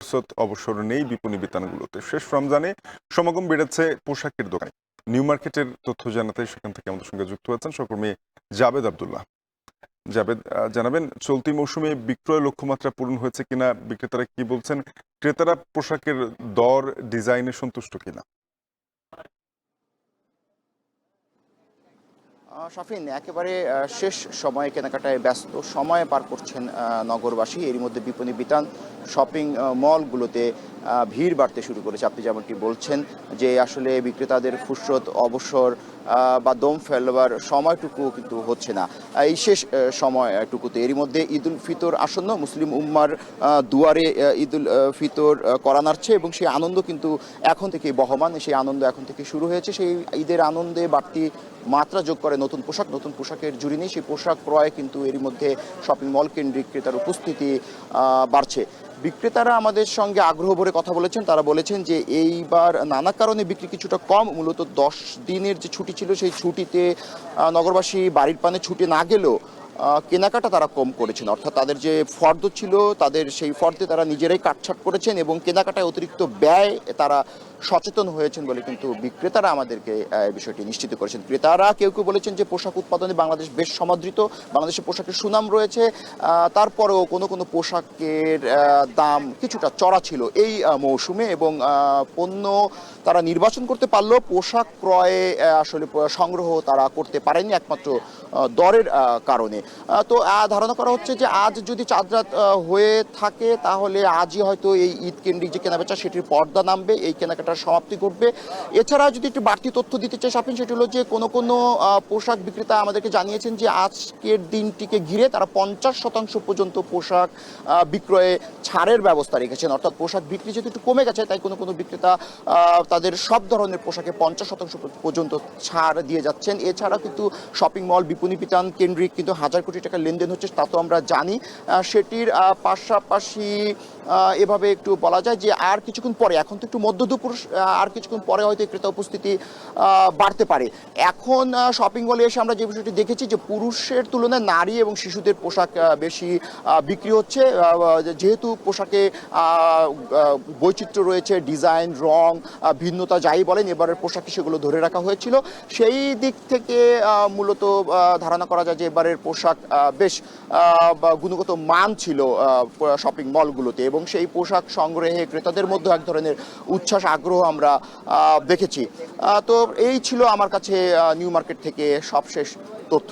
ফুরসত অবসর নেই বিপণী বিতানগুলোতে। শেষ রমজানে সমাগম বেড়েছে পোশাকের দোকানে। নিউ মার্কেটের তথ্য জানাতে সেখান থেকে আমাদের সঙ্গে যুক্ত হয়েছেন সহকর্মী জাবেদ আব্দুল্লাহ। জাবেদ, জানাবেন চলতি মৌসুমে বিক্রয় লক্ষ্যমাত্রা পূরণ হয়েছে কিনা, বিক্রেতারা কি বলছেন, ক্রেতারা পোশাকের দর ডিজাইনে সন্তুষ্ট কিনা? শাফিন, একেবারে শেষ সময়ে কেনাকাটায় ব্যস্ত সময় পার করছেন নগরবাসী। এরই মধ্যে বিপণী বিতান শপিং মলগুলোতে ভিড় বাড়তে শুরু করেছে। আপনি যেমনটি বলছেন যে আসলে বিক্রেতাদের ফুরসত অবসর বা দম ফেলবার সময়টুকু কিন্তু হচ্ছে না এই শেষ সময়টুকুতে। এরই মধ্যে ঈদুল ফিতর আসন্ন, মুসলিম উম্মার দুয়ারে ঈদুল ফিতর করা নাড়ছে এবং সেই আনন্দ কিন্তু এখন থেকেই বহমান। সেই আনন্দ এখন থেকে শুরু হয়েছে। সেই ঈদের আনন্দে বাড়তি মাত্রা যোগ করে নতুন পোশাকের জুড়ি নেই। সেই পোশাক ক্রয় কিন্তু এরই মধ্যে শপিং মল কেন্দ্রিক ক্রেতার উপস্থিতি বাড়ছে। বিক্রেতারা আমাদের সঙ্গে আগ্রহ ভরে কথা বলেছেন। তারা বলেছেন যে এইবার নানা কারণে বিক্রি কিছুটা কম। মূলত 10 দিনের যে ছুটি ছিল সেই ছুটিতে নগরবাসী বাড়ির পানে ছুটে না গেলেও কেনাকাটা তারা কম করেছেন। অর্থাৎ তাদের যে ফর্দ ছিল তাদের সেই ফর্দে তারা নিজেরাই কাটছাট করেছেন এবং কেনাকাটায় অতিরিক্ত ব্যয় তারা সচেতন হয়েছেন বলে কিন্তু বিক্রেতারা আমাদেরকে বিষয়টি নিশ্চিত করেছেন। ক্রেতারা কেউ কেউ বলেছেন যে পোশাক উৎপাদনে বাংলাদেশ বেশ সমাদৃত, বাংলাদেশের পোশাকের সুনাম রয়েছে। তারপরেও কোনো কোনো পোশাকের দাম কিছুটা চড়া ছিল এই মৌসুমে এবং পণ্য তারা নির্বাচন করতে পারলেও পোশাক ক্রয়ে আসলে সংগ্রহ তারা করতে পারেনি একমাত্র দরের কারণে। তো ধারণা করা হচ্ছে যে আজ যদি চাঁদ রাত হয়ে থাকে তাহলে আজই হয়তো এই ঈদ কেন্দ্রিক যে কেনাবেচা সেটির পর্দা নামবে, এই কেনাকাটার সমাপ্তি ঘটবে। এছাড়া যদি একটু বাড়তি তথ্য দিতে চাই শাপিন, সেটি হলো যে কোনো কোনো পোশাক বিক্রেতা আমাদেরকে জানিয়েছেন যে আজকের দিনটিকে ঘিরে তারা 50% পর্যন্ত পোশাক বিক্রয়ে ছাড়ের ব্যবস্থা রেখেছেন। অর্থাৎ পোশাক বিক্রি যেহেতু একটু কমে গেছে তাই কোনো কোনো বিক্রেতা তাদের সব ধরনের পোশাকে 50% পর্যন্ত ছাড় দিয়ে যাচ্ছেন। এছাড়া কিন্তু শপিং মল বিপণী বিতান কেন্দ্রিক কিন্তু হাজার কোটি টাকা লেনদেন হচ্ছে, তা তো আমরা জানি। সেটির পাশাপাশি এভাবে একটু বলা যায় যে আর কিছুক্ষণ পরে, এখন তো একটু মধ্য দুপুর, আর কিছুক্ষণ পরে হয়তো ক্রেতা উপস্থিতি বাড়তে পারে। এখন শপিং মলে এসে আমরা যে বিষয়টি দেখেছি যে পুরুষের তুলনায় নারী এবং শিশুদের পোশাক বেশি বিক্রি হচ্ছে। যেহেতু পোশাকে বৈচিত্র্য রয়েছে, ডিজাইন, রং, ভিন্নতা যাই বলেন, এবারের পোশাকে সেগুলো ধরে রাখা হয়েছিল। সেই দিক থেকে মূলত ধারণা করা যায় যে এবারের পোশাক বেশ গুণগত মান ছিল শপিং মলগুলোতে এবং সেই পোশাক সংগ্রহে ক্রেতাদের মধ্যে এক ধরনের উচ্ছ্বাস, আগ্রহ আমরা দেখেছি। তো এই ছিল আমার কাছে নিউ মার্কেট থেকে সবশেষ তথ্য।